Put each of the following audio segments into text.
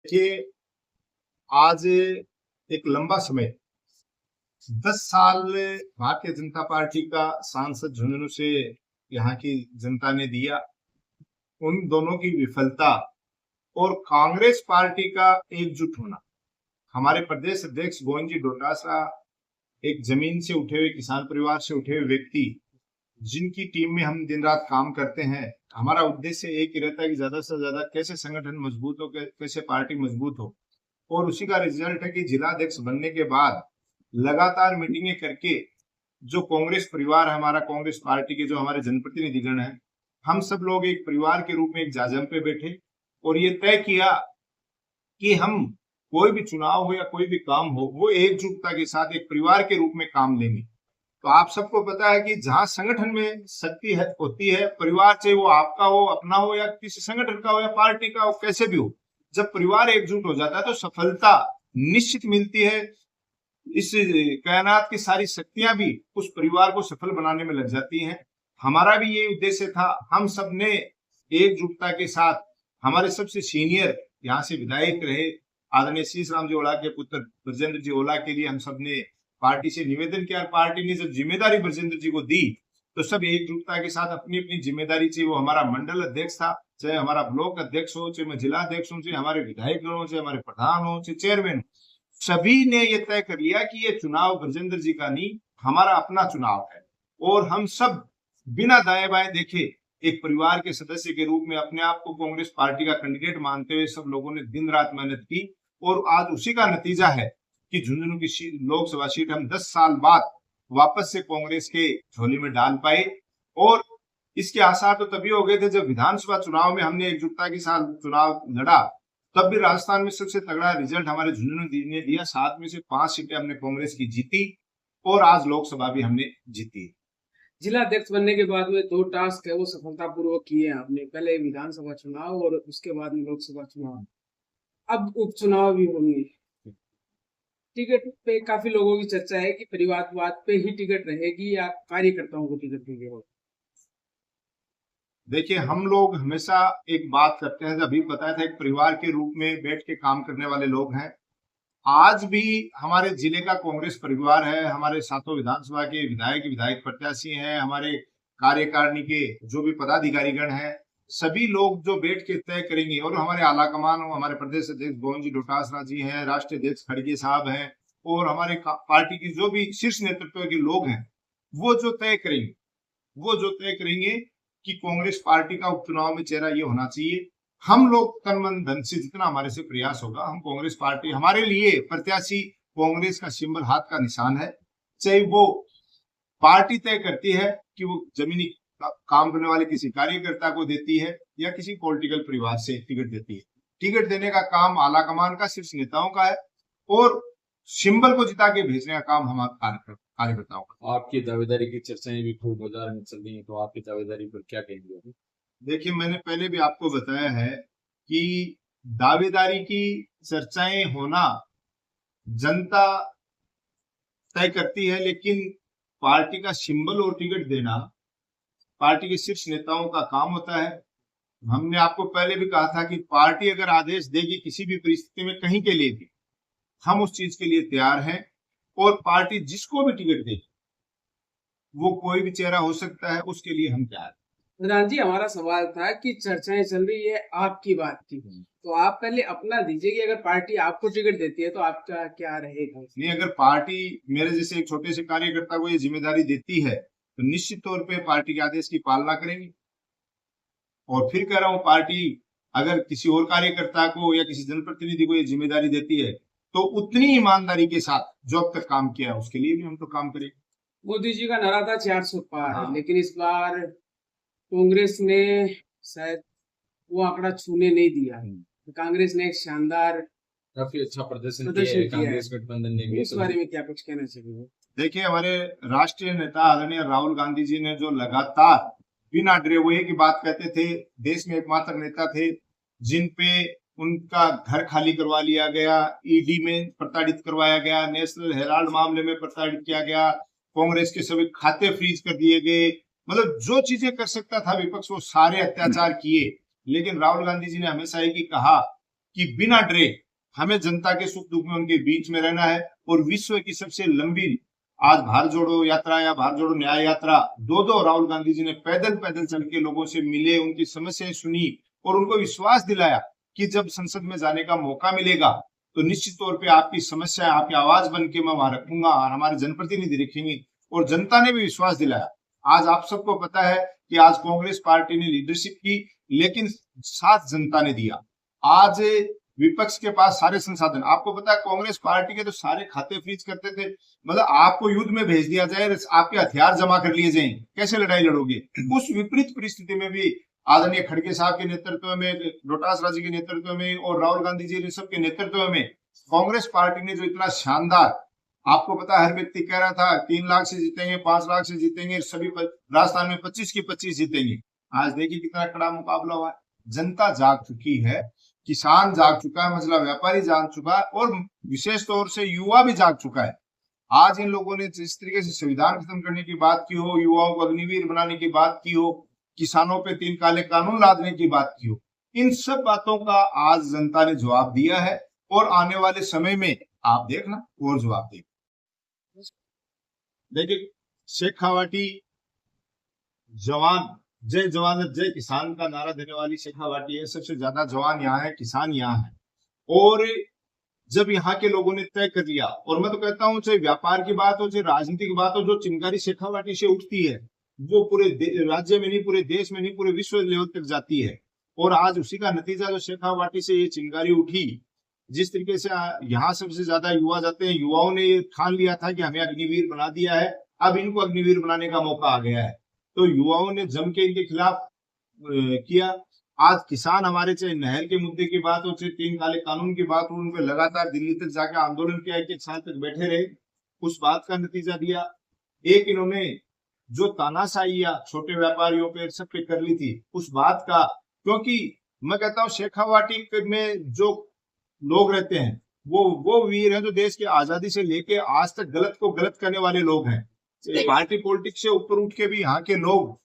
देखिए, आज एक लंबा समय 10 साल भारतीय जनता पार्टी का सांसद झुंझुनू से यहाँ की जनता ने दिया। उन दोनों की विफलता और कांग्रेस पार्टी का एकजुट होना। हमारे प्रदेश अध्यक्ष गोविंद जी डोटासरा एक जमीन से उठे हुए किसान परिवार से उठे हुए व्यक्ति, जिनकी टीम में हम दिन रात काम करते हैं। हमारा उद्देश्य एक ही रहता है कि ज्यादा से ज्यादा कैसे संगठन मजबूत हो, कैसे पार्टी मजबूत हो। और उसी का रिजल्ट है कि जिलाध्यक्ष बनने के बाद लगातार मीटिंगें करके जो कांग्रेस परिवार है, हमारा कांग्रेस पार्टी के जो हमारे जनप्रतिनिधिगण हैं, हम सब लोग एक परिवार के रूप में एक जाजम पे बैठे और ये तय किया कि हम कोई भी चुनाव हो या कोई भी काम हो, वो एकजुटता के साथ एक परिवार के रूप में काम लेंगे। तो आप सबको पता है कि जहां संगठन में शक्ति है होती है, परिवार चाहे वो आपका हो, अपना हो, या किसी संगठन का हो या पार्टी का हो, कैसे भी हो, जब परिवार एकजुट हो जाता है तो सफलता निश्चित मिलती है। इस कायनात की सारी शक्तियां भी उस परिवार को सफल बनाने में लग जाती हैं। हमारा भी ये उद्देश्य था। हम सब ने एकजुटता के साथ, हमारे सबसे सीनियर यहाँ से विधायक रहे आदरणीय शीश राम जी ओला के पुत्र ब्रजेंद्र जी ओला के लिए हम सब ने पार्टी से निवेदन किया। पार्टी ने जब जिम्मेदारी ब्रजेंद्र जी को दी तो सब एकजुटता के साथ अपनी अपनी जिम्मेदारी, चाहिए वो हमारा मंडल अध्यक्ष था, चाहे हमारा ब्लॉक अध्यक्ष हो, चाहे मैं जिला अध्यक्ष हूँ, चाहे हमारे विधायक हो, चाहे हमारे प्रधान हो, चाहे चेयरमैन, सभी ने ये तय कर लिया कि ये चुनाव ब्रजेंद्र जी का नहीं, हमारा अपना चुनाव है। और हम सब बिना दाएं बाएं देखे एक परिवार के सदस्य के रूप में अपने आप को कांग्रेस पार्टी का कैंडिडेट मानते हुए सब लोगों ने दिन रात मेहनत की। और आज उसी का नतीजा है कि झुंझुनू की लोकसभा सीट हम 10 साल बाद वापस से कांग्रेस के झोली में डाल पाए। और इसके आसार तो तभी हो गए थे जब विधानसभा चुनाव में हमने एकजुटता के साथ चुनाव लड़ा। तब भी राजस्थान में सबसे तगड़ा रिजल्ट हमारे झुंझुनू ने दिया। 7 में से 5 सीटें हमने कांग्रेस की जीती और आज लोकसभा भी हमने जीती। जिला अध्यक्ष बनने के बाद में 2 टास्क है वो सफलतापूर्वक किए हैं आपने। पहले विधानसभा चुनाव और उसके बाद में लोकसभा चुनाव। अब उपचुनाव भी होंगे। टिकट पे काफी लोगों की चर्चा है कि परिवारवाद पे ही टिकट रहेगी या कार्यकर्ताओं को टिकट देंगे। देखिए, हम लोग हमेशा एक बात करते हैं, अभी बताया था, एक परिवार के रूप में बैठ के काम करने वाले लोग हैं। आज भी हमारे जिले का कांग्रेस परिवार है। हमारे सातों विधानसभा के विधायक प्रत्याशी हैं, हमारे कार्यकारिणी के जो भी पदाधिकारीगण हैं, सभी लोग जो बैठ के तय करेंगे। और हमारे आलाकमान, हमारे प्रदेश अध्यक्ष गोविंद जी डोटासरा जी हैं, राष्ट्रीय अध्यक्ष खड़गे साहब हैं, और हमारे पार्टी की जो भी शीर्ष नेतृत्व के लोग हैं, वो जो तय करेंगे कि कांग्रेस पार्टी का उपचुनाव में चेहरा ये होना चाहिए। हम लोग तन मन धन से जितना हमारे से प्रयास होगा, हम कांग्रेस पार्टी, हमारे लिए प्रत्याशी कांग्रेस का सिंबल, हाथ का निशान है। चाहे वो पार्टी तय करती है कि वो जमीनी काम करने वाले किसी कार्यकर्ता को देती है या किसी पॉलिटिकल परिवार से टिकट देती है। टिकट देने का काम आलाकमान का, शीर्ष नेताओं का है, और सिंबल को जिता के भेजने का काम हमारा कार्यकर्ताओं का। आपकी दावेदारी की चर्चाएं भी खूब बाजार में चल रही हैं, तो आपकी दावेदारी पर क्या कहेंगे? देखिए, मैंने पहले भी आपको बताया है कि दावेदारी की चर्चाएं होना जनता तय करती है, लेकिन पार्टी का सिंबल और टिकट देना पार्टी के शीर्ष नेताओं का काम होता है। हमने आपको पहले भी कहा था कि पार्टी अगर आदेश देगी किसी भी परिस्थिति में, कहीं के लिए भी, हम उस चीज के लिए तैयार हैं। और पार्टी जिसको भी टिकट देगी, वो कोई भी चेहरा हो सकता है, उसके लिए हम तैयार हैं। प्रधान जी, हमारा सवाल था कि चर्चाएं चल रही है, आपकी बात थी, तो आप पहले अपना दीजिए कि अगर पार्टी आपको टिकट देती है तो आपका क्या रहेगा। नहीं, अगर पार्टी मेरे जैसे एक छोटे से कार्यकर्ता को ये जिम्मेदारी देती है तो निश्चित तौर पे पार्टी के आदेश की पालना करेंगे। और फिर कह रहा हूँ, पार्टी अगर किसी और कार्यकर्ता को या किसी जनप्रतिनिधि को ये जिम्मेदारी देती है तो उतनी ईमानदारी के साथ जो अब तक काम किया उसके लिए भी हम तो काम करेंगे। मोदी जी का नारा था 400 पार, हाँ। लेकिन इस बार कांग्रेस ने शायद वो आंकड़ा छूने नहीं दिया। कांग्रेस ने एक शानदार काफी अच्छा प्रदर्शन किया है कांग्रेस गठबंधन ने भी। इस बारे में क्या कुछ कहना चाहिए? देखिए, हमारे राष्ट्रीय नेता आदरणीय राहुल गांधी जी ने जो लगातार बिना डरे हुए की बात कहते थे, देश में एकमात्र नेता थे जिन पे उनका घर खाली करवा लिया गया, ईडी में प्रताड़ित करवाया गया, नेशनल हेराल्ड मामले में प्रताड़ित किया गया, कांग्रेस के सभी खाते फ्रीज कर दिए गए, मतलब जो चीजें कर सकता था विपक्ष वो सारे अत्याचार किए। लेकिन राहुल गांधी जी ने हमेशा एक ही कहा कि बिना डरे हमें जनता के सुख दुख में उनके बीच में रहना है। और विश्व की सबसे लंबी आज भारत जोड़ो यात्रा या भारत जोड़ो न्याय यात्रा 2 राहुल गांधी जी ने पैदल पैदल चल के लोगों से मिले, उनकी समस्याएं सुनी और उनको विश्वास दिलाया कि जब संसद में जाने का मौका मिलेगा तो निश्चित तौर पे आपकी समस्या, आपकी आवाज बन के मैं वहां रखूंगा और हमारे जनप्रतिनिधि रखेंगे। और जनता ने भी विश्वास दिलाया। आज आप सबको पता है कि आज कांग्रेस पार्टी ने लीडरशिप की, लेकिन साथ जनता ने दिया। आज विपक्ष के पास सारे संसाधन, आपको पता है कांग्रेस पार्टी के तो सारे खाते फ्रीज करते थे, मतलब आपको युद्ध में भेज दिया जाए, आपके हथियार जमा कर लिए जाए, कैसे लड़ाई लड़ोगे। उस विपरीत परिस्थिति में भी आदरणीय खड़गे साहब के नेतृत्व में, डोटासरा जी के नेतृत्व में और राहुल गांधी जी सब के नेतृत्व में कांग्रेस पार्टी ने जो इतना शानदार, आपको पता है हर व्यक्ति कह रहा था 3 लाख से जीतेंगे, 5 लाख से जीतेंगे, सभी राजस्थान में 25 की 25 जीतेंगे। आज देखिए कितना कड़ा मुकाबला हुआ है। जनता जाग चुकी है, किसान जाग चुका है, मसला व्यापारी जाग चुका है और विशेष तौर से युवा भी जाग चुका है। आज इन लोगों ने जिस तरीके से संविधान खत्म करने की बात की हो, युवाओं को अग्निवीर बनाने की बात की हो, किसानों पे 3 काले कानून लादने की बात की हो, इन सब बातों का आज जनता ने जवाब दिया है और आने वाले समय में आप देखना और जवाब देगा। देखिए शेखावाटी जवान, जय जवान जय किसान का नारा देने वाली शेखावाटी है। सबसे ज्यादा जवान यहाँ है, किसान यहाँ है। और जब यहाँ के लोगों ने तय कर लिया, और मैं तो कहता हूँ चाहे व्यापार की बात हो, चाहे राजनीति की बात हो, जो चिंगारी शेखावाटी से उठती है वो पूरे राज्य में नहीं, पूरे देश में नहीं, पूरे विश्व लेवल तक जाती है। और आज उसी का नतीजा जो शेखावाटी से ये चिंगारी उठी, जिस तरीके से यहाँ सबसे ज्यादा युवा जाते हैं, युवाओं ने ये ठान लिया था कि हमें अग्निवीर बना दिया है, अब इनको अग्निवीर बनाने का मौका आ गया है, तो युवाओं ने जम के इनके खिलाफ किया। आज किसान हमारे, चाहे नहर के मुद्दे की बात हो, चाहे 3 काले कानून की बात हो, उन पे लगातार दिल्ली तक जाके आंदोलन किया, 1 साल तक बैठे रहे, उस बात का नतीजा दिया। एक इन्होंने जो तानाशाही या छोटे व्यापारियों पे सब पे कर ली थी, उस बात का, क्योंकि मैं कहता हूँ शेखावाटी में जो लोग रहते हैं वो वीर हैं जो देश की आजादी से लेके आज तक गलत को गलत करने वाले लोग हैं। पार्टी पॉलिटिक्स से ऊपर उठ के भी यहाँ के लोग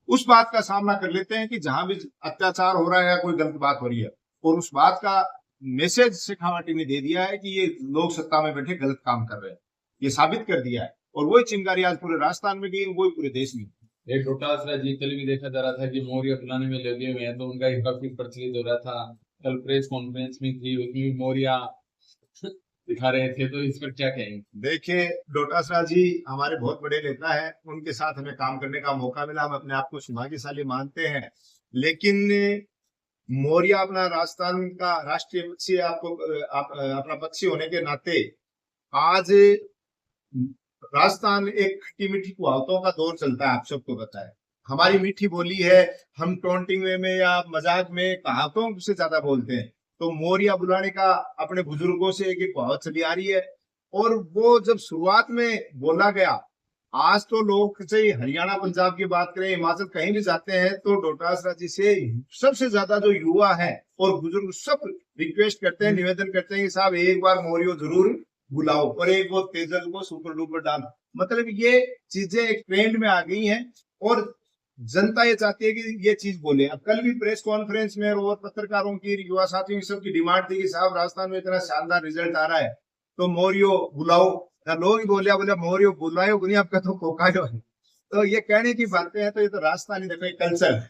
उस बात का सामना कर लेते हैं कि जहां भी अत्याचार हो रहा है या कोई गलत बात हो रही है, और उस बात का मैसेज शेखावाटी ने दे दिया है कि ये लोग सत्ता में बैठे गलत काम कर रहे हैं, ये साबित कर दिया है। और वही चिंगारी आज पूरे राजस्थान में गई, वही पूरे देश में। एक डोटासरा जी कल भी देखा जा रहा था कि मौर्य बुलाने में लगे हुए हैं, तो उनका एक काफी प्रचलित हो रहा था। कल प्रेस कॉन्फ्रेंस में थी, उसमें भी मौर्य दिखा रहे थे, तो इस पर क्या कहेंगे? देखिए डोटासरा जी हमारे बहुत बड़े नेता है, उनके साथ हमें काम करने का मौका मिला, हम अपने आप को सौभाग्यशाली मानते हैं। लेकिन मौर्य अपना राजस्थान का राष्ट्रीय पक्षी, आपको अपना पक्षी होने के नाते आज राजस्थान एक खट्टी मीठी कहावतों का दौर चलता है, आप सबको पता है। हमारी मीठी बोली है, हम टोंटिंग वे में या मजाक में कहावतों से ज्यादा बोलते हैं। तो मौर्य बुलाने का अपने बुजुर्गों से एक कहावत चली आ रही है, और वो जब शुरुआत में बोला गया, आज तो लोग चाहे हरियाणा पंजाब की बात करें, हिमाचल कहीं भी जाते हैं, तो डोटासरा जी से सबसे ज्यादा जो युवा है और बुजुर्ग सब रिक्वेस्ट करते हैं, निवेदन करते हैं कि साहब एक बार मौर्य जरूर बुलाओ और एक वो तेजल को सुपर डुपर डालो। मतलब ये चीजें एक ट्रेंड में आ गई हैं और जनता ये चाहती है कि ये चीज बोले। अब कल भी प्रेस कॉन्फ्रेंस में और पत्रकारों की, युवा साथियों की सबकी डिमांड थी कि साहब राजस्थान में इतना शानदार रिजल्ट आ रहा है तो मौर्य बुलाओ। लोग ही बोले मौर्य बुलाओ नहीं, आपका तो कोका है। तो ये कहने की बातें हैं, तो ये तो राजस्थानी देखो कल्चर है।